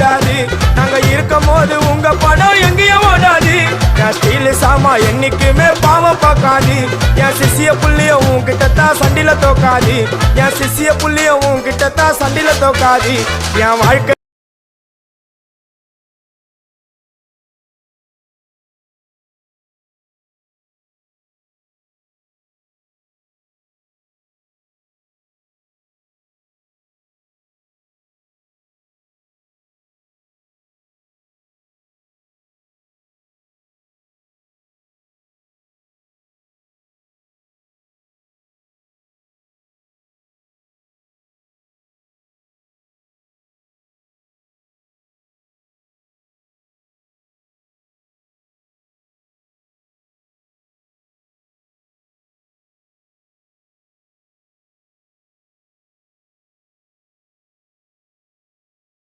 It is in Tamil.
கூடாது. நாங்க இருக்கும் போது உங்க படம் எங்கேயும் ஓடாது. என் ஸ்டீல் சாமா என்னைக்குமே பாவம் பார்க்காது. என் சிசிய புள்ளிய உன்கிட்ட தான் சண்டில தோக்காது. என் சிசிய புள்ளிய உன்கிட்ட தான் சண்டில தோக்காது. என் வாழ்க்கை